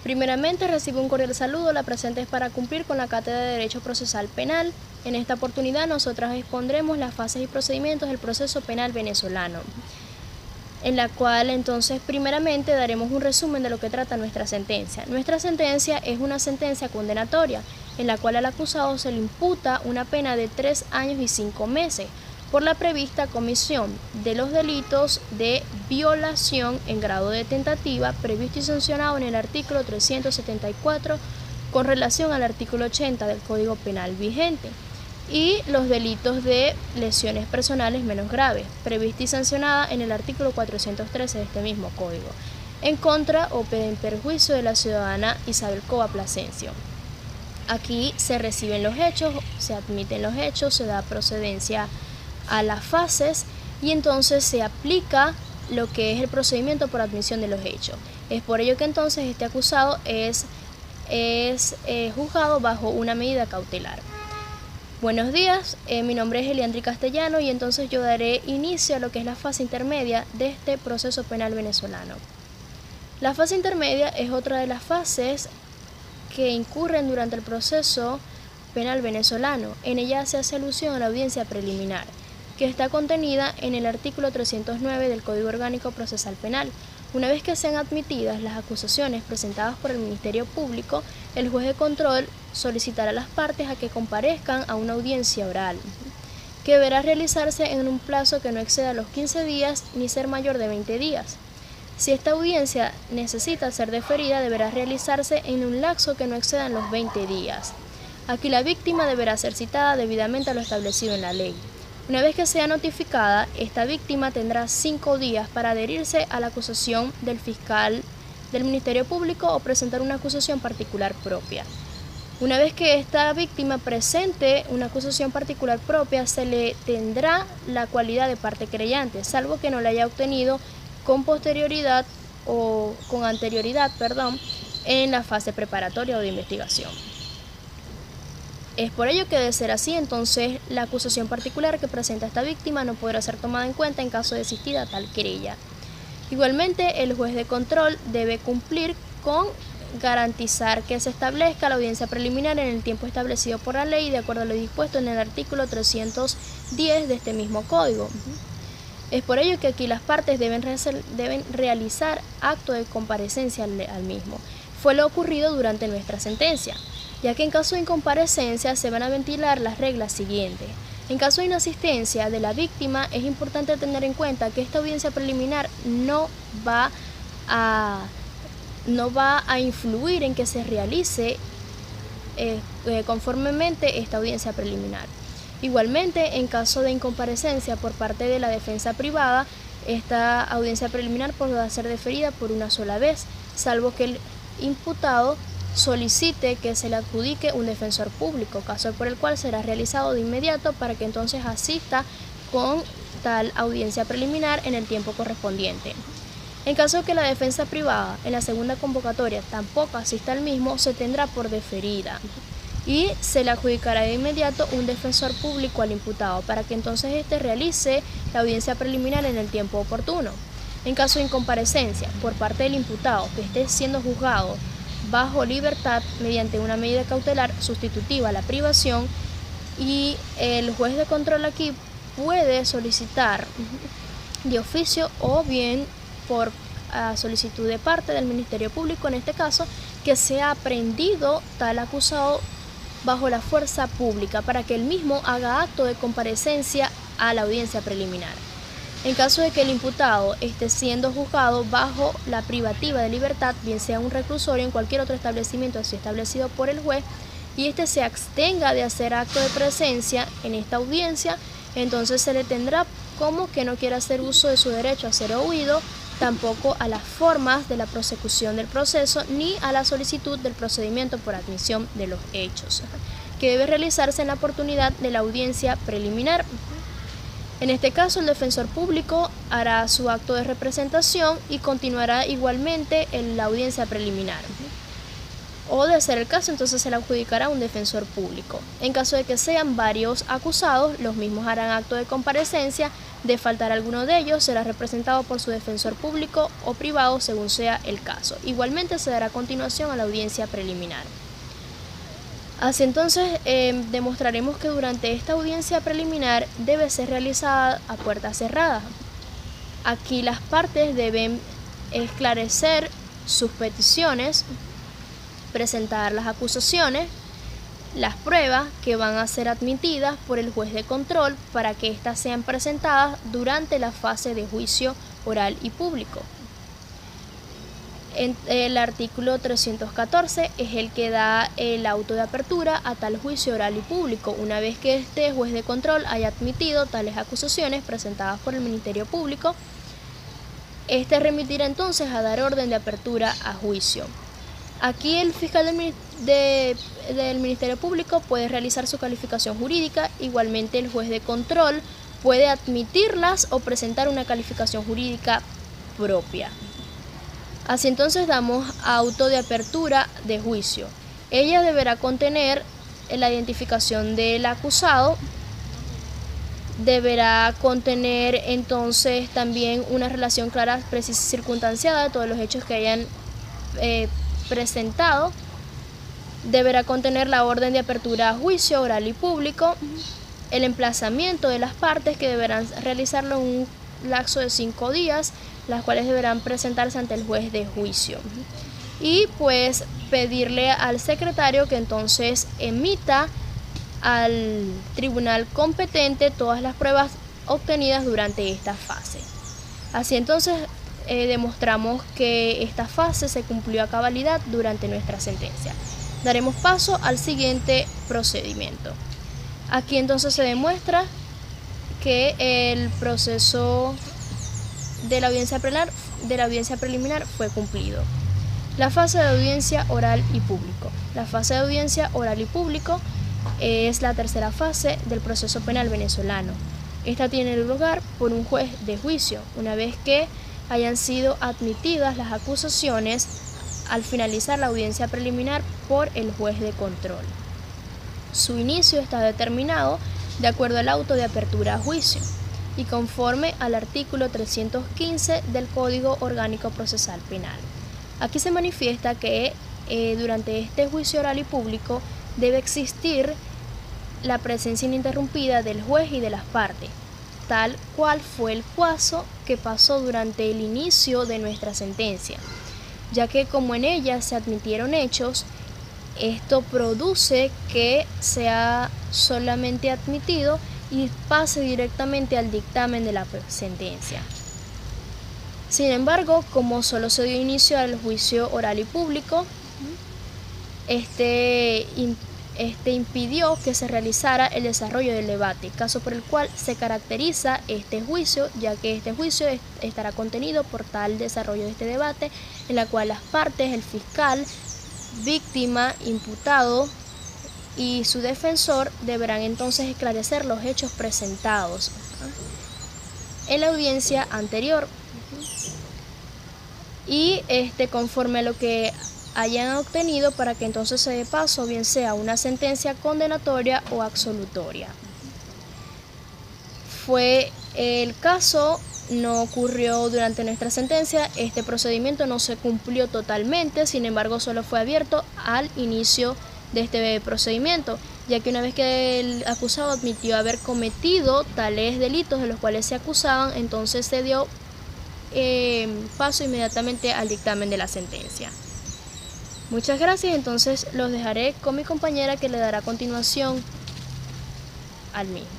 Primeramente, recibe un cordial saludo. La presente es para cumplir con la Cátedra de Derecho Procesal Penal. En esta oportunidad, nosotras expondremos las fases y procedimientos del proceso penal venezolano, en la cual entonces primeramente daremos un resumen de lo que trata nuestra sentencia. Nuestra sentencia es una sentencia condenatoria, en la cual al acusado se le imputa una pena de 3 años y 5 meses por la prevista comisión de los delitos de violación en grado de tentativa previsto y sancionado en el artículo 374 con relación al artículo 80 del Código Penal vigente, y los delitos de lesiones personales menos graves, prevista y sancionada en el artículo 413 de este mismo código, en contra o en perjuicio de la ciudadana Isabel Cova Plasencio. Aquí se reciben los hechos, se admiten los hechos, se da procedencia a las fases y entonces se aplica lo que es el procedimiento por admisión de los hechos. Es por ello que entonces este acusado es juzgado bajo una medida cautelar. Buenos días, mi nombre es Eliandri Castellano y entonces yo daré inicio a lo que es la fase intermedia de este proceso penal venezolano. La fase intermedia es otra de las fases que incurren durante el proceso penal venezolano. En ella se hace alusión a la audiencia preliminar, que está contenida en el artículo 309 del Código Orgánico Procesal Penal. Una vez que sean admitidas las acusaciones presentadas por el Ministerio Público, el juez de control solicitará a las partes a que comparezcan a una audiencia oral, que deberá realizarse en un plazo que no exceda los 15 días ni ser mayor de 20 días. Si esta audiencia necesita ser deferida, deberá realizarse en un lapso que no exceda los 20 días. Aquí la víctima deberá ser citada debidamente a lo establecido en la ley. Una vez que sea notificada, esta víctima tendrá 5 días para adherirse a la acusación del fiscal del Ministerio Público o presentar una acusación particular propia. Una vez que esta víctima presente una acusación particular propia, se le tendrá la cualidad de parte creyente, salvo que no la haya obtenido con posterioridad o con anterioridad, en la fase preparatoria o de investigación. Es por ello que, de ser así, entonces la acusación particular que presenta esta víctima no podrá ser tomada en cuenta en caso de existir tal querella. Igualmente, el juez de control debe cumplir con garantizar que se establezca la audiencia preliminar en el tiempo establecido por la ley de acuerdo a lo dispuesto en el artículo 310 de este mismo código. Es por ello que aquí las partes deben realizar acto de comparecencia al mismo. Fue lo ocurrido durante nuestra sentencia, ya que en caso de incomparecencia se van a ventilar las reglas siguientes. En caso de inasistencia de la víctima, es importante tener en cuenta que esta audiencia preliminar no va a influir en que se realice conformemente esta audiencia preliminar. Igualmente, en caso de incomparecencia por parte de la defensa privada, esta audiencia preliminar podrá ser deferida por una sola vez, salvo que el imputado solicite que se le adjudique un defensor público, caso por el cual será realizado de inmediato para que entonces asista con tal audiencia preliminar en el tiempo correspondiente. En caso de que la defensa privada en la segunda convocatoria tampoco asista al mismo, se tendrá por deferida y se le adjudicará de inmediato un defensor público al imputado para que entonces éste realice la audiencia preliminar en el tiempo oportuno. En caso de incomparecencia por parte del imputado que esté siendo juzgado bajo libertad mediante una medida cautelar sustitutiva a la privación, y el juez de control aquí puede solicitar de oficio o bien por solicitud de parte del Ministerio Público, en este caso, que sea aprehendido tal acusado bajo la fuerza pública para que él mismo haga acto de comparecencia a la audiencia preliminar. En caso de que el imputado esté siendo juzgado bajo la privativa de libertad, bien sea un reclusorio o en cualquier otro establecimiento así establecido por el juez, y éste se abstenga de hacer acto de presencia en esta audiencia, entonces se le tendrá como que no quiera hacer uso de su derecho a ser oído, tampoco a las formas de la prosecución del proceso ni a la solicitud del procedimiento por admisión de los hechos, que debe realizarse en la oportunidad de la audiencia preliminar. En este caso, el defensor público hará su acto de representación y continuará igualmente en la audiencia preliminar. O, de ser el caso, entonces se le adjudicará un defensor público. En caso de que sean varios acusados, los mismos harán acto de comparecencia De faltar alguno de ellos, será representado por su defensor público o privado según sea el caso. Igualmente se dará continuación a la audiencia preliminar. Así entonces demostraremos que durante esta audiencia preliminar debe ser realizada a puerta cerrada. Aquí las partes deben esclarecer sus peticiones, presentar las acusaciones, las pruebas que van a ser admitidas por el juez de control para que éstas sean presentadas durante la fase de juicio oral y público. El artículo 314 es el que da el auto de apertura a tal juicio oral y público, una vez que este juez de control haya admitido tales acusaciones presentadas por el Ministerio Público. Este remitirá entonces a dar orden de apertura a juicio. Aquí el fiscal del Ministerio Público puede realizar su calificación jurídica, igualmente el juez de control puede admitirlas o presentar una calificación jurídica propia. Así entonces damos auto de apertura de juicio. Ella deberá contener la identificación del acusado, deberá contener entonces también una relación clara, precisa y circunstanciada de todos los hechos que hayan presentado, deberá contener la orden de apertura a juicio oral y público, el emplazamiento de las partes que deberán realizarlo en un lapso de 5 días, las cuales deberán presentarse ante el juez de juicio, y pues pedirle al secretario que entonces emita al tribunal competente todas las pruebas obtenidas durante esta fase. Así entonces demostramos que esta fase se cumplió a cabalidad durante nuestra sentencia. Daremos paso al siguiente procedimiento. Aquí entonces se demuestra que el proceso de la audiencia preliminar fue cumplido. La fase de audiencia oral y público. La fase de audiencia oral y público es la tercera fase del proceso penal venezolano. Esta tiene lugar por un juez de juicio, una vez que hayan sido admitidas las acusaciones al finalizar la audiencia preliminar por el juez de control. Su inicio está determinado de acuerdo al auto de apertura a juicio y conforme al artículo 315 del Código Orgánico Procesal Penal. Aquí se manifiesta que durante este juicio oral y público debe existir la presencia ininterrumpida del juez y de las partes, tal cual fue el caso que pasó durante el inicio de nuestra sentencia, ya que como en ella se admitieron hechos, esto produce que sea solamente admitido y pase directamente al dictamen de la sentencia. Sin embargo, como solo se dio inicio al juicio oral y público, este impidió que se realizara el desarrollo del debate, caso por el cual se caracteriza este juicio, ya que este juicio estará contenido por tal desarrollo de este debate, en la cual las partes, el fiscal, víctima, imputado y su defensor deberán entonces esclarecer los hechos presentados en la audiencia anterior y conforme a lo que hayan obtenido, para que entonces se dé paso bien sea una sentencia condenatoria o absolutoria. Fue el caso, no ocurrió durante nuestra sentencia, este procedimiento no se cumplió totalmente, sin embargo solo fue abierto al inicio de este procedimiento, ya que una vez que el acusado admitió haber cometido tales delitos de los cuales se acusaban, entonces se dio paso inmediatamente al dictamen de la sentencia. Muchas gracias, entonces los dejaré con mi compañera que le dará continuación al mismo.